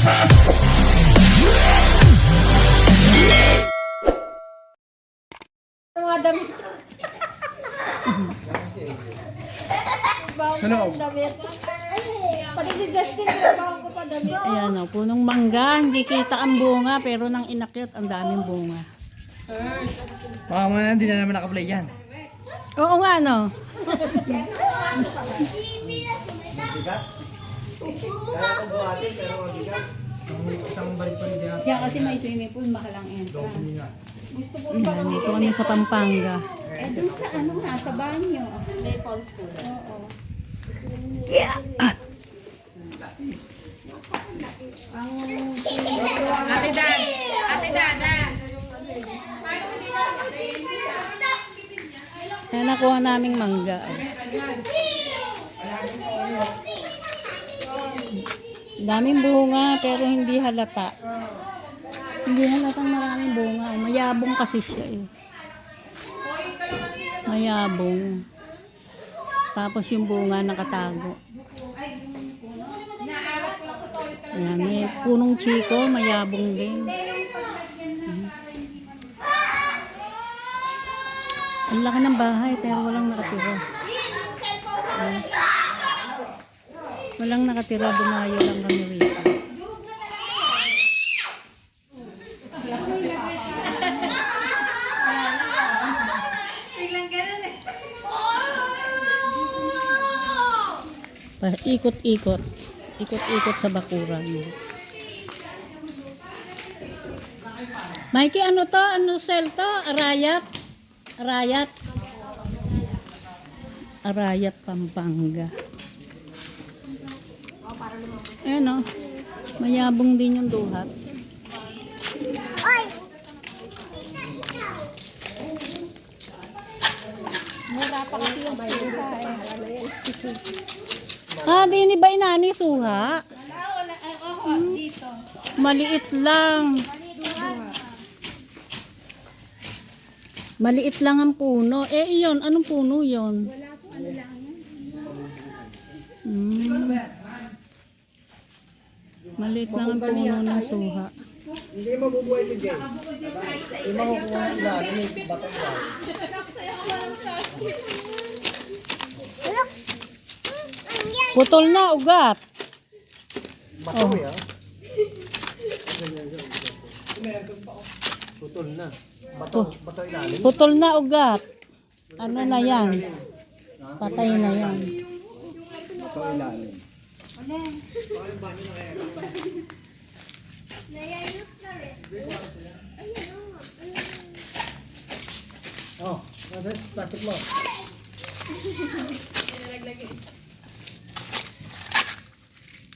Mga damit. Bawang ko damit. Pati si Justin, bawang ko pa damit. Ayan o, punong mangga. Hindi kita ang bunga, pero nang inakyat, ang daming bunga. Baka mo na, hindi na naman nakaplay yan. Oo nga, no? Diyan kasi may swimming pool, mahal ang entrance. Ayan, dito kami sa Pampanga. Eh, dun sa ano nga, sa banyo. May falls po. Oo. Ate Dan! Ate Dada! Ayan, nakuha naming mangga. Daming bunga, pero hindi halata. Hindi halatang maraming bunga. Mayabong kasi siya eh. Mayabong. Tapos yung bunga nakatago. Ayan, may punong chiko, mayabong din. Ang laki ng bahay pero walang nakatira. Ayan. Walang nakatira, dumayo lang kami rito. Ikot-ikot. Ikot-ikot sa bakuran. Mikey, ano to? Ano cell to? Arayat? Arayat? Arayat, Pampanga. Ayan o. Mayabong din yung duhat. Mura pa kasi yung suha eh. Ah, di ni ba inani suha? Dito. Maliit lang. Maliit lang ang puno. Eh, iyon. Anong puno yon? Wala po, ano lang yan. Maliit lang ang puno ng suha. Hindi mabubuhay ito, Jay. Hindi makukuha ng ilalim, may bato yan. Putol na, ugat. Bato yan. Putol na. Bato ilalim. Putol na, ugat. Ano na yan? Patay na yan. Bato ilalim. Oh, plastic mo.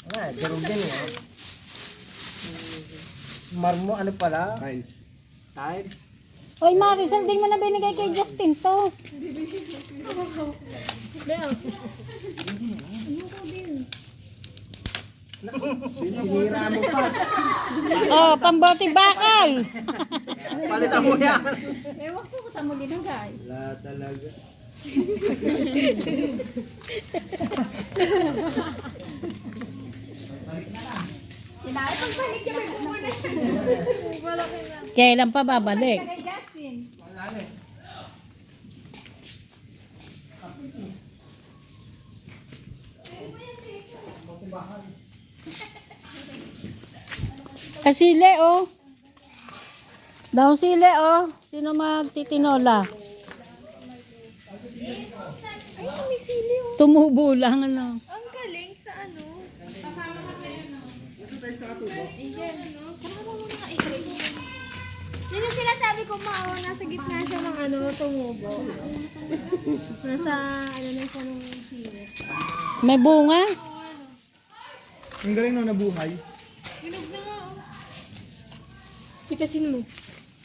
Wala, jarong din eh. Marmo, ano pala? Tiles. Tiles? Oy, Marisol, di mo na binigay kay Justin to. Sinira mo pa. Oh, pambote bakal. Palitan mo yan. Ewan ko kung saan mo ginagay. Wala talaga. Pagbalik niya may bumuna siya. Kailan pa babalik? Kay Justin. Kasile, oh. Daw sile, oh. Sino magtitinola? Ay, may sili oh. Tumubo lang, ano. Ang galing sa ano. Yun yung sinasabi ko, Mao, nasa gitna siya ng ano, tumubo. Nasa, ano na siya ng sili. May bunga? Ang galing no, nabuhay. Ginog na nga, oh. Pitasin mo.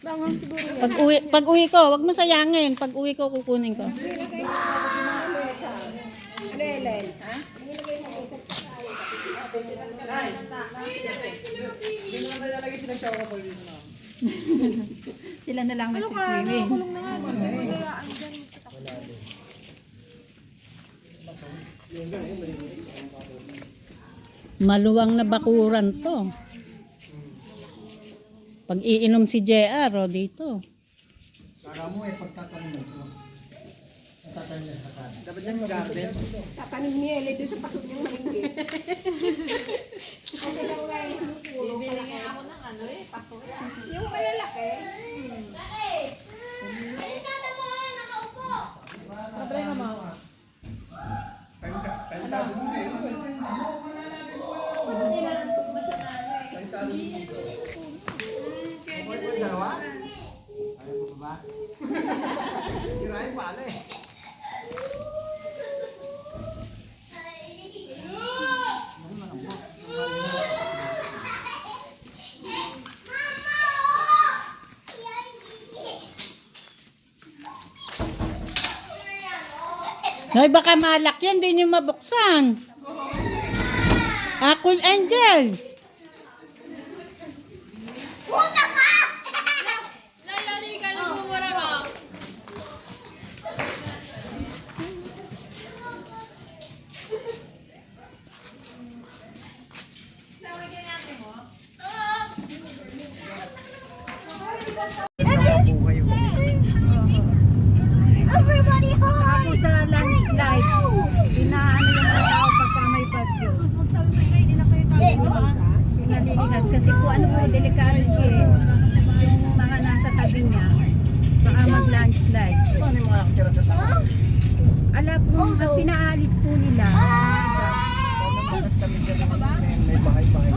Bangon siguro yan. Pag uwi ko, wag mo sayangin. Pag uwi ko, kukunin ko. Sila na lang nagsiswimming. Kulong na nga. Magayaan dyan. Maluwang na bakuran to. Pag iinom si JR, o dito. Kala mo pagtatanim mo. Tatanim niya sa kanan. Dapat yan garden. Tatanim niya dito sa pasok niyang malingkit. Yung malalaki. Sirain pala eh. Hoy, baka malak yan, di nyo mabuksan. Cool Angel. Everybody Ako sa landslide, inaano yung mga tao pagka may bagyo. Pinaliligas kasi kung ano po, delikado siya eh. Yung mga nasa tabi niya, baka mag-landslide. Paano yung mga nakatira sa taas? Alam po, ang pinaalis po nila. Bakit kami dyan may bahay-bahay?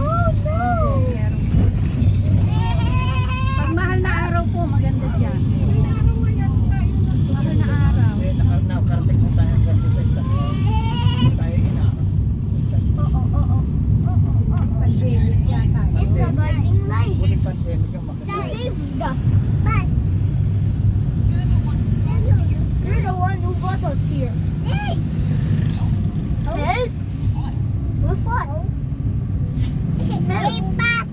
Pag mahal na araw po, maganda dyan. Mahal na araw. Nakakarating kung tayo hanggang sa istasyon. Tayo inaarap. Pandemic yata. It's a guiding light. Huling pandemic ang makikita. Save the bus. You're the one who brought us here. Hey! Help! We're fun. Hey, Pat!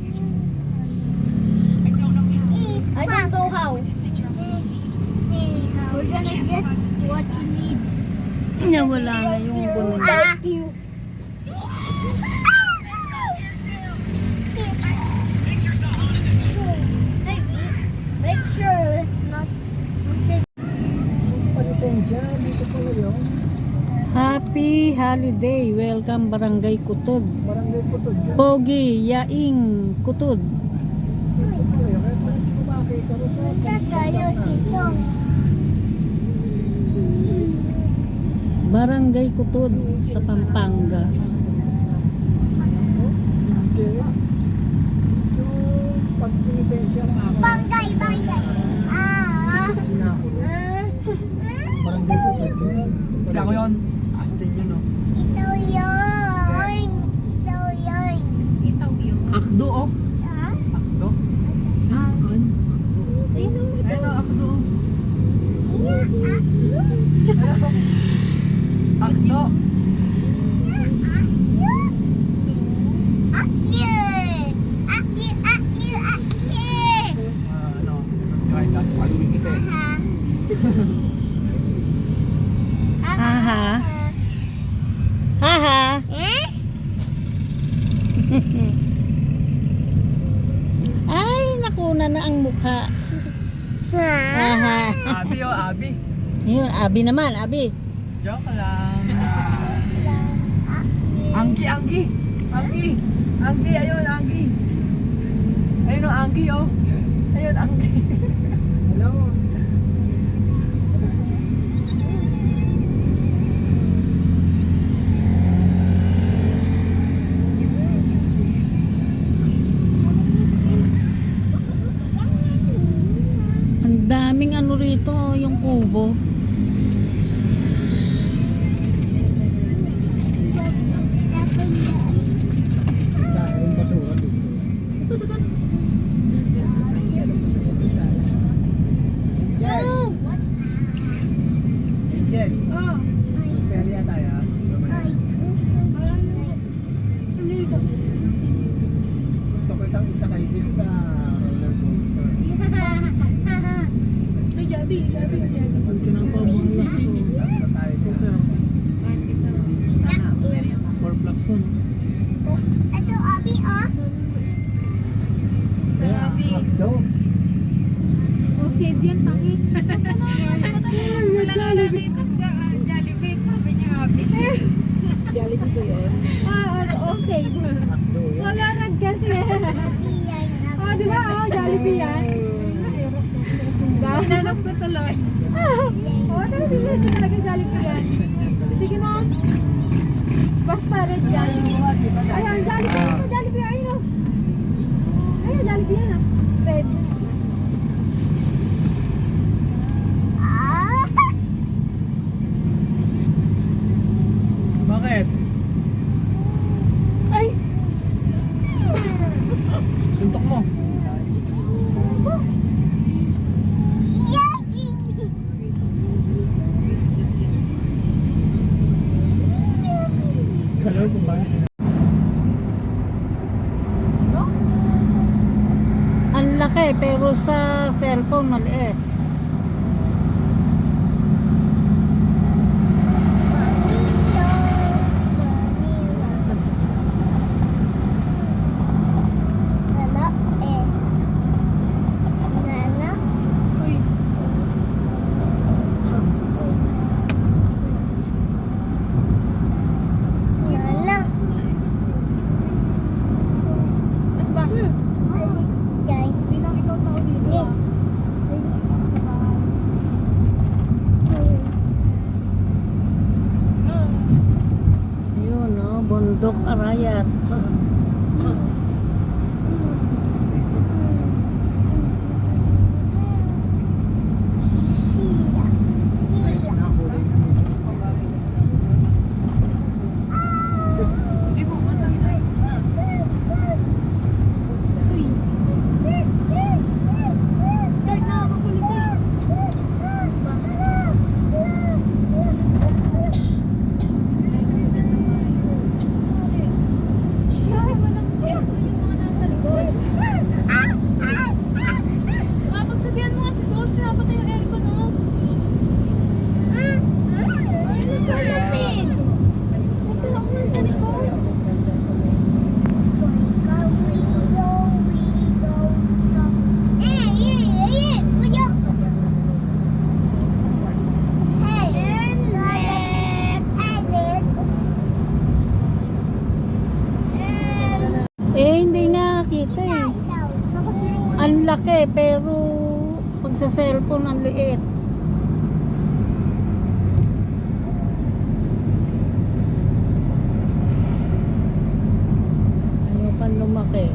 I don't know how. We're gonna get what you need. Nawala na yung bunod. Thank you. Make sure it's not. Pagdating dyan, dito pala yun. Happy holiday. Welcome Barangay Kutod. Barangay po to dyan. Pogi, Yaing, Kutod. Dito pala yun. Kaya pala hindi ko makakita ko sa Tayo dito. Barangay Kutod sa Pampanga. Hindi. Yung pag pinitensya ako. Bangay. Sinakulo. Barangay po to dyan. Hindi ako yun. Astin yun, no? Ito yun. Akdo, oh. Ha? Akdo. Ayun, akdo. Akdo. Ano? Try that. Paluin kita eh. Haha. Haha. Ay, nakuna na ang mukha. Haha. Abi, oh, Abi. Yun, Abi naman, Abi. Joke lang. Anggi. Anggi, ayun, Anggi. Ayun, oh, Anggi, oh. Ayun, Anggi. Hello. Ang daming ano rito, oh, yung kubo. Dahil basura dito. Jen. Oh, Pwede yan tayo, ah. Gusto ko itang isa kayo din sa roller coaster. may Gabi. Pag kinakaw mo ang laki. Tatlo tayo dyan. 4 plus 1. Ito, Abi, oh. Kaya, Akdo. Jollibee ko yan. Save. Wala nag kasi. Di ba? Jollibee yan. Hinanap ko tuloy. Jollibee yan. Talaga Jollibee yan. Sige na. Basta red yan. Ayan, Jollibee. Ito, Jollibee. Ayun o. Ayun, Jollibee yan ah. Red. Bakit? Ay! Suntok mo. Kalaw kung bakit. Ang laki pero sa cellphone maliit. Yun no, bundok arayat. Pagsabihan mo nga si Sos, pinapatay yung aircon no? Hindi nakakita eh. Ang laki pero pag sa cellphone ang liit. Ayaw pang lumaki.